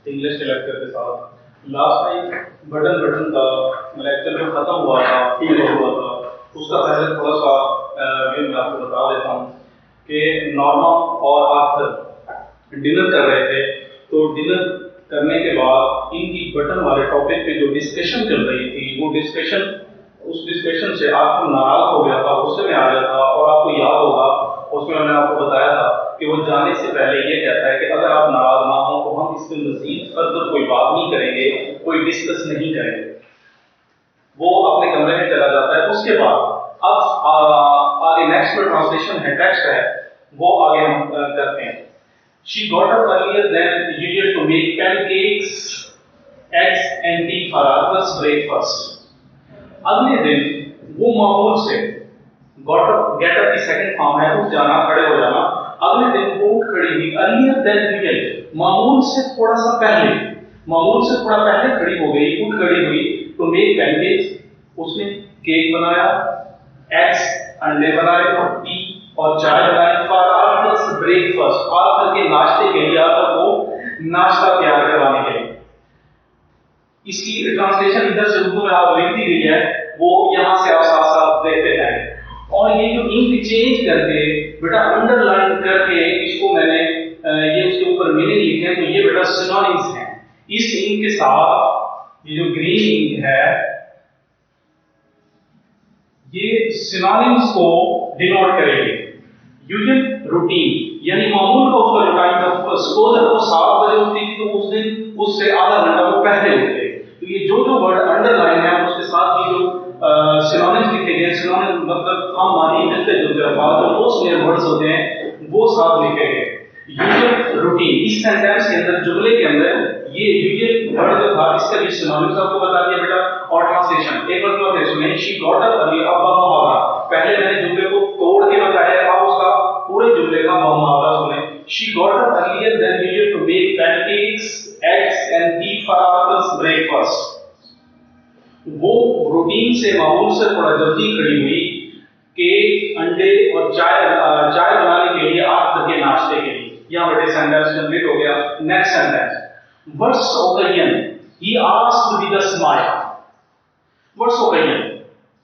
English के lecture के साथ। लास्ट टाइम बटन बटन का लेक्चर जो खत्म हुआ था, फील हुआ था, उसका पहले थोड़ा सा व्यू मैं आपको बता देता हूँ कि नॉर्मा और आर्थर डिनर कर रहे थे। तो डिनर करने के बाद इनकी बटन वाले टॉपिक पे जो डिस्कशन चल रही थी, वो डिस्कशन, उस डिस्कशन से आर्थर नाराज हो गया था, गुस्से में आ गया था। और आपको याद होगा उसमें मैंने आपको बताया था कि वो जाने से पहले ये कहता है कि अगर आप नाराज ना हो तो हम इस पर मजीद फर्दर कोई बात नहीं करेंगे, कोई डिस्कस नहीं करेंगे। वो अपने कमरे में चला जाता है। उसके बाद अब आगे नेक्स्ट में ट्रांसलेशन है, टेक्स्ट है, वो आगे हम करते हैं। She got up earlier than usual to make pancakes, eggs and tea for Arthur's breakfast. अगले दिन वो मामूल से गेट अप की सेकंड फॉर्म है, उठ जाना, खड़े हो जाना। अगले दिन वो उठ खड़ी हुई, अर्लियर देन यूजुअल, मामूल से थोड़ा सा पहले, मामूल से थोड़ा पहले खड़ी हो गई, उठ खड़ी हुई टू मेक पैनकेक्स, उसने केक बनाया, एग्स अंडे बनाए, टी और चाय बनाई फॉर आर्थर्स ब्रेकफास्ट, आर्थर के नाश्ते के लिए, आर्थर को नाश्ता तैयार करवाने के लिए। इसकी ट्रांसलेशन इधर से उर्दू में आप लिख दी गई है, वो यहां से आप साथ साथ देखते जाएंगे। और ये जो इंक चेंज करके बेटा अंडरलाइन करके इसको मैंने ये उसके ऊपर मीनिंग लिखे हैं, तो ये बेटा सिनोनिम्स हैं। इस इंक के साथ ये जो ग्रीन इंक है, ये सिनोनिम्स को डिनोट करेगी। यूजुअल रूटीन यानी मामूल का उसका जो टाइम था, सपोज अगर वो 7 बजे उठती थी तो उस दिन उससे आधा घंटा वो पहले उठते। तो ये जो जो वर्ड अंडरलाइन है उसके साथ ये जो सिनोनिम्स लिखे गए, सिनोनिम्स मतलब हम मानिए मिलते जुलते अल्फाज, जो मोस्ट नियर वर्ड्स होते हैं वो साथ लिखे गए। यूजुअल रूटीन, इस सेंटेंस के अंदर, जुमले के अंदर ये यूजुअल वर्ड जो था इसका भी सिनोनिम्स आपको बता दिया बेटा। और ट्रांसलेशन एक बार फिर सुनिए। शी गॉट अप अर्ली, अब मुहावरा, पहले मैंने जुमले को तोड़ के बताया, अब उसका पूरे जुमले का मुहावरा सुने। She got up earlier than usual to make pancakes, eggs and tea for Arthur's breakfast. वो रूटीन से, मामूल से थोड़ा जल्दी खड़ी हुई केक, अंडे और चाय बनाने के लिए, आर्थर के नाश्ते के लिए। यहां बेटे सेंटेंस कंप्लीट हो गया। Next sentence, what's occasion he asked with a smile. What's occasion,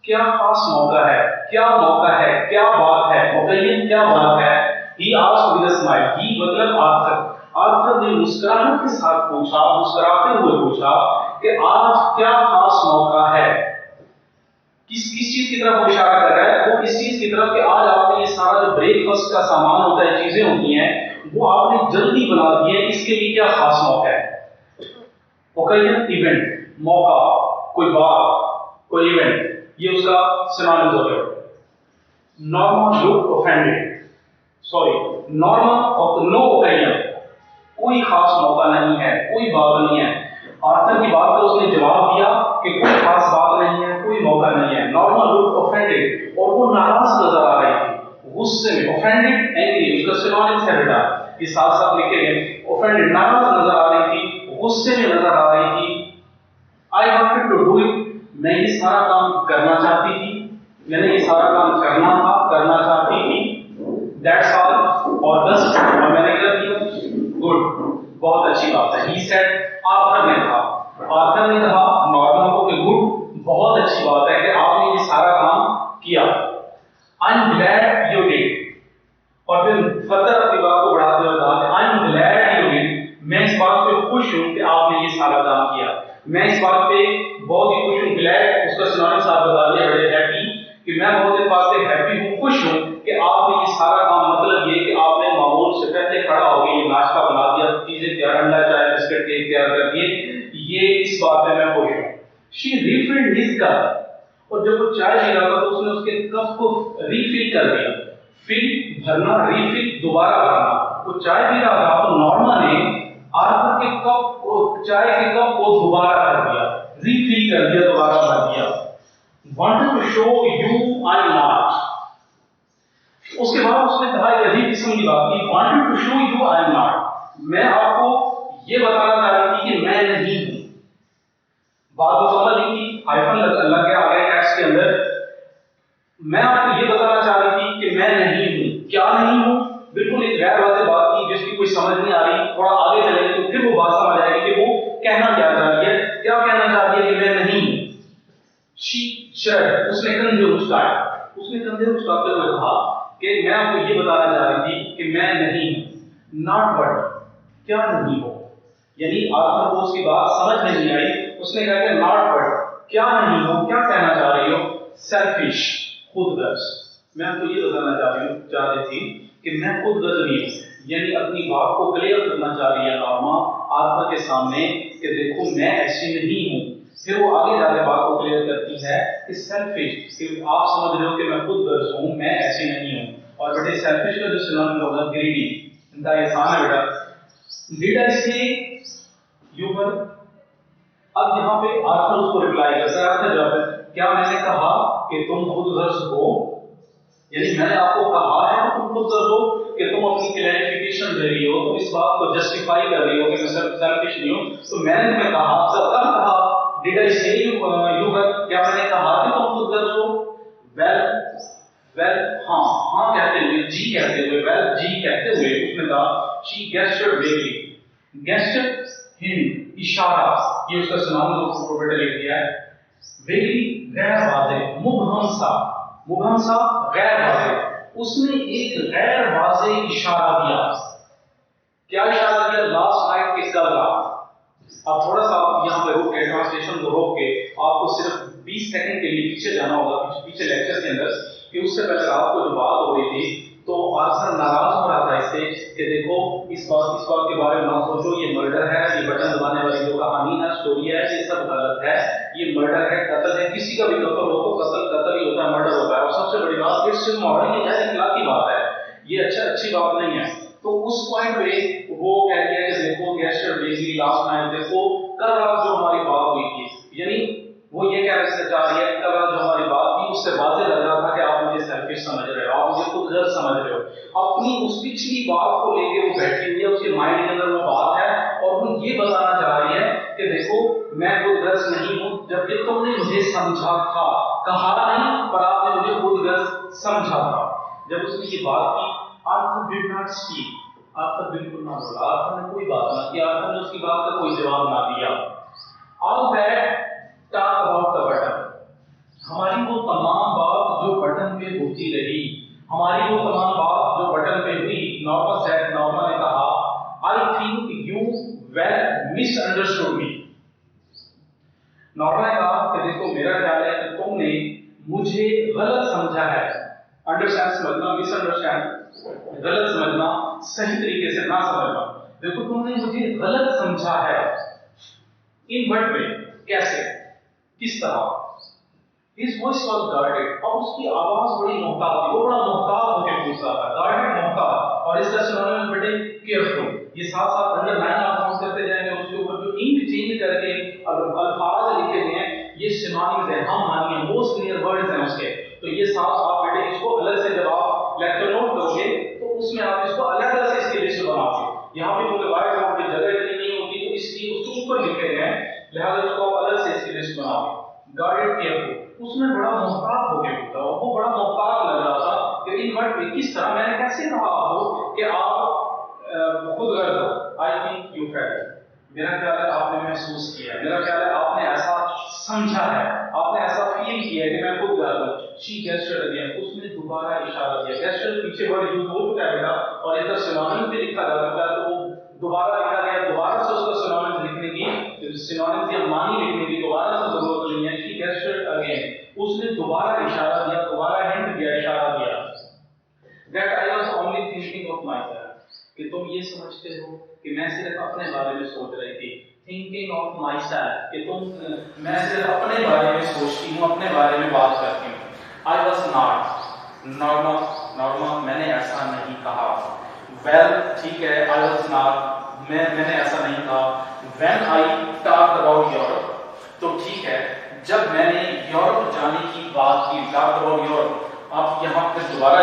क्या खास मौका है, क्या मौका है, क्या बात है, ओकेजन क्या बात है। He asked with a smile, he मतलब आर्थर, आर्थर ने मुस्कुराहट के साथ पूछा, मुस्कुराते हुए पूछा कि आज क्या खास मौका है। किस चीज की तरफ इशारा कर रहा है? वो इस चीज की तरफ कि आज आपने ये सारा जो ब्रेकफास्ट का सामान होता है, चीजें होती हैं, वो आपने जल्दी बना दी है, इसके लिए क्या खास मौका है। ओकेजन इवेंट, मौका, कोई बात, कोई इवेंट, ये उसका सिनोनिम्स हो गया। Norma look offended, sorry, Norma और नो ओकेजन, कोई खास मौका नहीं है, कोई बात नहीं है। आर्थर की बात को उसने जवाब दिया कि कोई खास बात नहीं है, कोई मौका नहीं है। नॉर्मा लुक ऑफेंडेड, और वो नाराज नजर आ रही थी, गुस्से में। ऑफेंडेड एंग्री, उसका सिनोनिम्स है बेटा, ये साथ साथ लिखे गए। ऑफेंडेड नाराज नजर आ रही थी, गुस्से में नजर आ रही थी। I wanted to do it, मैं ये सारा काम करना चाहती थी, मैंने ये सारा काम करना था, करना चाहती थी। दैट्स ऑल, और बस, और मैंने कर दिया। गुड, बहुत अच्छी बात है। ही सेड, आर्थर ने कहा, आर्थर ने कहा नॉर्मा को कि गुड, बहुत अच्छी बात है कि आपने ये सारा काम किया। I am glad you did, और फिर फर्दर अपनी बात को बढ़ाते हुए कहा, I am glad you did, मैं इस बात पे खुश हूं कि आपने ये सारा काम किया। मैं इस बात पे बहुत ही खुश हूं। ग्लैड उसका सिनोनिम्स आप बता दिया बड़े, हैप्पी, कि मैं बहुत इस बात पे हैप्पी हूं, खुश हूं कि आपने ये सारा काम, मतलब ये कि आपने मामूल से पहले खड़ा हो गए, ये नाश्ता बना दिया, चीजें तैयार, अंडा, चाय, बिस्किट, केक तैयार कर दिए, ये इस बात पे मैं खुश हूं। शी रिफिल्ड हिज कप, और जब वो चाय पी रहा था तो उसने उसके कप को रिफिल कर दिया। फिल भरना, रिफिल दोबारा भरना। वो चाय पी रहा था तो नॉर्मा ने आर्थर के कप को, चाय के कप को दोबारा कर दिया, रिफिल कर दिया, दोबारा भर दिया। Wanted to show you I am not, उसके बाद उसने कहा एक अजीब किस्म की बात की, wanted to show you I am not, मैं आपको ये बताना चाह रही थी कि मैं नहीं हूं। बात तो समझ नहीं की, हाइफन लग गया आगे टेक्स्ट के अंदर। मैं आपको ये बताना चाह रही थी कि मैं नहीं हूं। क्या नहीं हूं? बिल्कुल एक गैर वाज़ेह बात की जिसकी कोई समझ नहीं आ रही। थोड़ा आगे चलेंगे तो फिर वो बात समझ आएगी कि करते हुए कहा कि मैं आपको ये बताना चाह रही थी कि मैं नहीं हूं, नॉट बट, क्या नहीं हो, यानी आर्थर को उसकी बात समझ नहीं आई। उसने कहा कि नॉट बट, क्या नहीं हो, क्या कहना चाह रही हो, सेल्फिश, खुदगर्ज। मैं आपको ये बताना चाह रही थी कि मैं खुदगर्ज नहीं हूं, यानी अपनी बात को क्लियर करना चाह रही है नॉर्मा आर्थर के सामने कि देखो मैं ऐसी नहीं हूं। फिर वो आगे जाके बात को क्लियर करती है कि सेल्फिश, कि आप समझ रहे हो कि मैं खुदगर्ज हूं, मैं ऐसी नहीं हूं। और बेटे सेल्फिश का जो सिनोनिम होगा ग्रीडी, इनका ये आसान है बेटा। डिड आई से यू वर, अब यहाँ पे आर्थर उसको रिप्लाई करता है, आर्थर जवाब है, क्या मैंने कहा कि तुम खुदगर्ज हो, यानी मैंने आपको कहा है कि तुम खुदगर्ज हो, कि तुम अपनी क्लैरिफिकेशन दे रही हो, तुम इस बात को जस्टिफाई कर रही हो कि मैं सेल्फिश नहीं हूं। तो मैंने तुम्हें कहा, जब कब कहा, डिड आई से यू वर, क्या मैंने कहा कि तुम खुदगर्ज हो? वेल वेल, हाँ हाँ कहते हुए, जी कहते हुए, वेल जी कहते हुए उसने कहा, शी गेस्चर्ड वेगली, गेस्चर हिंट, इशारा, ये उसका सिनोनिम जो प्रोबेट लिख दिया है। वेगली गैर वाज़ेह, मुबहम सा, मुबहम सा गैर वाज़ेह, उसने एक गैर वाज़ेह इशारा दिया। क्या इशारा दिया? लास्ट नाइट के कल रात। अब थोड़ा सा यहाँ पे रोक के, ट्रांसलेशन को रोक के आपको सिर्फ 20 सेकंड के लिए पीछे जाना होगा, पीछे लेक्चर के अंदर, कि उससे पहले रात को जो बात हो रही थी तो आर्थर नाराज हो रहा था इससे कि देखो इस बात के बारे में ना सोचो, ये मर्डर है, ये बटन दबाने वाली जो कहानी है, स्टोरी है, ये सब गलत है, ये मर्डर है, कत्ल है, किसी का भी कत्ल हो तो कत्ल ही होता है, मर्डर होता है। और सबसे बड़ी बात, इट्स इमोरल, ये इखलाकी बात है, ये अच्छी बात नहीं है। तो उस पॉइंट पे वो कहती है कि देखो गेस्चर वेगली, लास्ट नाइट, देखो कल रात जो हमारी बात हुई थी, यानी वो ये कहना चाह रही है कल रात जो हमारी बात थी उससे वाज़ेह लग रहा था कि आप मुझे सेल्फिश समझ रहे हो, आप मुझे खुदगर्ज समझ रहे हो। अपनी उस पिछली बात को लेके वो बैठी हुई है, उसके माइंड के अंदर वो बात है और वो ये बताना चाह रही है कि देखो मैं खुदगर्ज नहीं हूं, जबकि तुमने मुझे समझा था, कहा नहीं पर आपने मुझे खुदगर्ज समझा था। जब उसने ये बात की, Arthur did not speak, Arthur बिल्कुल ना बोला, आर्थर ने कोई बात ना की, आर्थर ने उसकी बात का कोई जवाब ना दिया। All that talk about the button, हमारी वो तमाम बात जो बटन पे होती रही, हमारी वो तमाम बात जो बटन पे हुई, नॉर्मा ने कहा, I think you well misunderstood me. Norma ने कहा कि देखो मेरा ख्याल है कि तुमने मुझे गलत समझा है। अंडरस्टैंड समझना, मिसअंडरस्टैंड गलत समझना, सही तरीके से ना समझना। देखो तुमने मुझे गलत समझा है। इन व्हाट वे, कैसे, किस तरह? His voice was guarded, और उसकी आवाज बड़ी मोहतात थी, वो बड़ा मोहतात होकर पूछ रहा था, guarded, मोहतात। और इसका सिनोनिम बेटे केयरफुल। ये साथ साथ अंडरलाइन आप काउंट करते जाएंगे, उसके ऊपर जो इंक चेंज करके अल्फाज लिखे हुए हैं ये सिनोनिम्स हैं, हम मानिए मोस्ट क्लियर वर्ड्स हैं उसके। तो ये साथ आप बेटे इसको अलग से जब आप लेक्चर नोट करोगे तो उसमें आप इसको अलग अलग से इसकी लिस्ट बनाओगे। यहाँ पे क्योंकि वाइट बोर्ड पे जगह इतनी नहीं होती तो इसकी उसके ऊपर लिखे गए हैं, लिहाजा इसको आप अलग से इसकी लिस्ट बनाओगे। गार्डेड केयरफुल, उसमें बड़ा मोहतात होके पूछा, वो बड़ा मोहतात लग रहा था कि इन वर्ड पे किस तरह, मैंने कैसे कहा आपको कि आप खुदगर्ज हो। आई थिंक यू फेल्ट, मेरा ख्याल है आपने महसूस किया है, मेरा ख्याल है आपने ऐसा समझा है, आपने ऐसा फील किया है कि मैं खुदगर्ज हूं। शी गेस्चर्ड अगेन, उसने दोबारा इशारा किया। गेस्चर पीछे वर्ड यूज हो चुका है बेटा और इधर सिनोनिम पे लिखा जा चुका है, तो वो दोबारा लिखा गया, दोबारा से उसका सिनोनिम लिखने की, सिनोनिम या मानी लिखने की दोबारा से जरूरत नहीं है। शी गेस्चर्ड अगेन, उसने दोबारा इशारा दिया, दोबारा हिंट दिया, इशारा दिया। That I was only thinking of my self, कि तुम ये समझते हो कि मैं सिर्फ अपने बारे में सोच रही थी। थिंकिंग ऑफ माय सेल्फ, कि तुम, मैं सिर्फ अपने बारे में सोचती हूँ, अपने बारे में बात करती हूँ। आई वाज नॉट, नॉर्मा मैंने ऐसा नहीं कहा। वेल ठीक है, आई वाज नॉट, मैंने ऐसा नहीं कहा। When I talk about Europe, तो ठीक है जब मैंने यूरोप जाने की बात की, टॉक अबाउट यूरोप। आप यहाँ पे दोबारा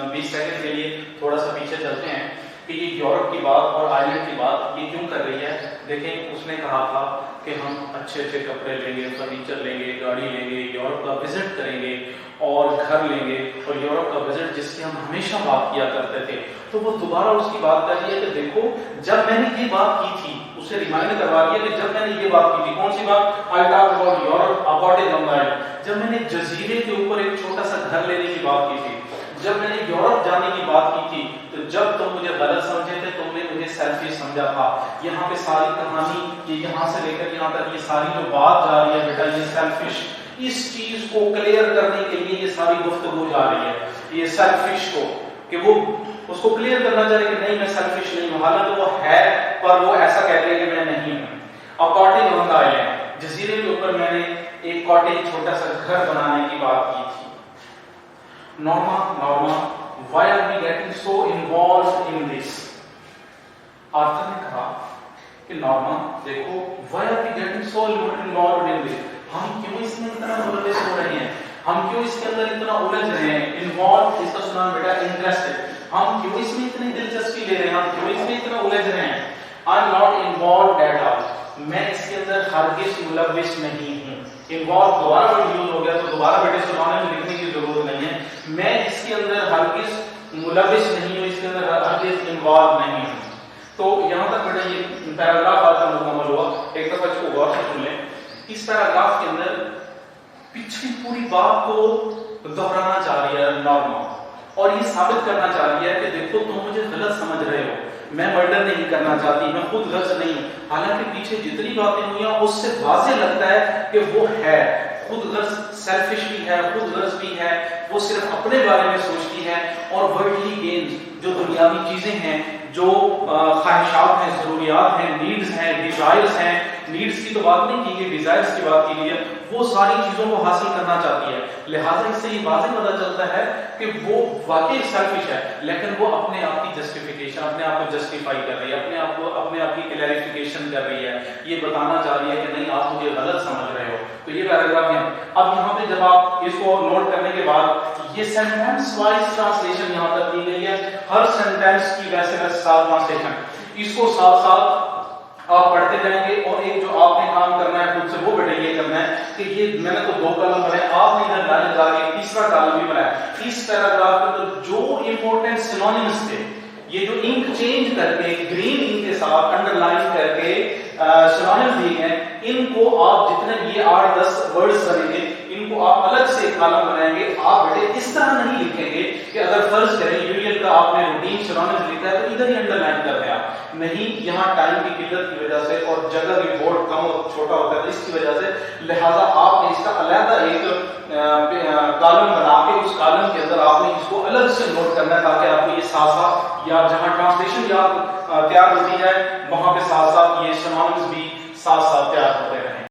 20 सेकंड के लिए थोड़ा सा पीछे चलते हैं कि ये यूरोप की बात और आयरलैंड की बात ये क्यों कर रही है। देखें उसने कहा था कि हम अच्छे अच्छे कपड़े लेंगे, फर्नीचर लेंगे, गाड़ी लेंगे, यूरोप का विजिट करेंगे और घर लेंगे, और यूरोप का विजिट जिसकी हम हमेशा बात किया करते थे। तो वो दोबारा उसकी बात कर रही है कि देखो जब मैंने ये बात की थी, उसे रिमाइंड करवा रही है कि जब मैंने ये बात की थी, कौन सी बात? I talk about Europe, about a long island, जब मैंने जजीरे के ऊपर एक छोटा सा घर लेने की बात की थी। जब मैंने यूरोप जाने की बात की थी तो जब तुम मुझे गलत समझे थे, तुमने मुझे सेल्फिश समझा था। यहाँ पे सारी कहानी ये यहाँ से लेकर यहाँ तक ये सारी जो बात जा रही है बेटा, ये सेल्फिश, इस चीज को क्लियर करने के लिए ये सारी गुफ्तगू जा रही है। ये सेल्फिश को कि वो उसको क्लियर करना चाह रहे कि नहीं मैं सेल्फिश नहीं हूं, हालांकि वो है पर वो ऐसा कहते हैं कि मैं नहीं हूं। अब कॉटेज ऑन द आइलैंड, जजीरे के ऊपर मैंने एक कॉटेज छोटा सा घर बनाने की बात की थी। Norma why are we getting so involved in this? Arthur ने कहा कि नॉर्मा देखो, why are we getting so involved in this, हम क्यों इसमें इतना मुलविस हो रहे हैं, हम क्यों इसके अंदर इतना उलझ रहे हैं। इन्वॉल्व इसका सुना बेटा इंटरेस्टेड, हम क्यों इसमें इतनी दिलचस्पी ले रहे हैं, हम क्यों इसमें इतना उलझ रहे हैं। आई am not involved at all, मैं इसके अंदर हरगिज मुलविस नहीं हूं। इन्वॉल्व दोबारा वर्ड यूज हो गया तो दोबारा बेटे सुनाने में लिखने की जरूरत नहीं है। मैं इसके अंदर हरगिज मुलविस नहीं हूं, इसके अंदर हरगिज इन्वॉल्व नहीं हूं। तो यहां तक बेटा ये पैराग्राफ आज मुकम्मल हुआ। एक दफा इसको गौर से सुन लें। इस पैराग्राफ के अंदर पिछली पूरी बात को दोहराना चाह रही है नॉर्मा, और ये साबित करना चाह रही है कि देखो तुम मुझे गलत समझ रहे हो, मैं मर्डर नहीं करना चाहती, मैं खुद गर्ज नहीं हूं। हालांकि पीछे जितनी बातें हुई हैं उससे वाज़ेह लगता है कि वो है खुद गर्ज, सेल्फिश भी है, खुद गर्ज भी है, वो सिर्फ अपने बारे में सोचती है और वर्ल्डली गेन्स, जो दुनियावी चीजें हैं, जो ख्वाहिशात हैं, जरूरियात हैं, नीड्स हैं, डिजायर्स हैं, नीड्स की तो बात नहीं की गई, डिजायर्स की बात की गई है, वो सारी चीजों को हासिल करना चाहती है। लिहाजा इससे ये वाज़ेह पता चलता है कि वो वाकई सेल्फिश है, लेकिन वो अपने आप की जस्टिफिकेशन, अपने आप को जस्टिफाई कर रही है, अपने आप की क्लैरिफिकेशन कर रही है, ये बताना चाह रही है कि नहीं आप मुझे गलत समझ रहे हो। तो ये पैराग्राफ है। अब यहाँ पे जब आप इसको नोट करने के बाद ये सेंटेंस वाइज ट्रांसलेशन यहाँ तक दी गई है, हर सेंटेंस की वैसे साथ ट्रांसलेशन, इसको साथ साथ आप पढ़ते जाएंगे और एक जो आपने काम करना है खुद से वो बेटा ये करना है कि ये मैंने तो 2 कॉलम बनाए, आपने इधर लाने जाके तीसरा कॉलम भी बनाया। इस पैराग्राफ में तो जो इंपॉर्टेंट सिनोनिम्स थे, ये जो इंक चेंज करके ग्रीन इंक के साथ अंडरलाइन करके सिनोनिम्स दिए हैं, इनको आप जितने ये 8-10 वर्ड्स बनेंगे, इनको आप अलग से एक कॉलम बनाएंगे। आप बेटे इस तरह नहीं लिखेंगे कि अगर फर्ज करें यूनियन का आपने रूटीन सिनोनिम्स लिखा है तो इधर ही अंडरलाइन कर दें आप, नहीं, यहाँ टाइम की किल्लत की वजह से और जगह भी बहुत कम और छोटा होता है इसकी वजह से, लिहाजा आपने इसका अलग एक कॉलम बना के उस कॉलम के अंदर आपने इसको अलग से नोट करना है, ताकि आपको ये साथ साथ या जहां ट्रांसलेशन या तैयार होती है वहां पे साथ साथ ये सिनोनिम्स भी साथ साथ तैयार होते हैं।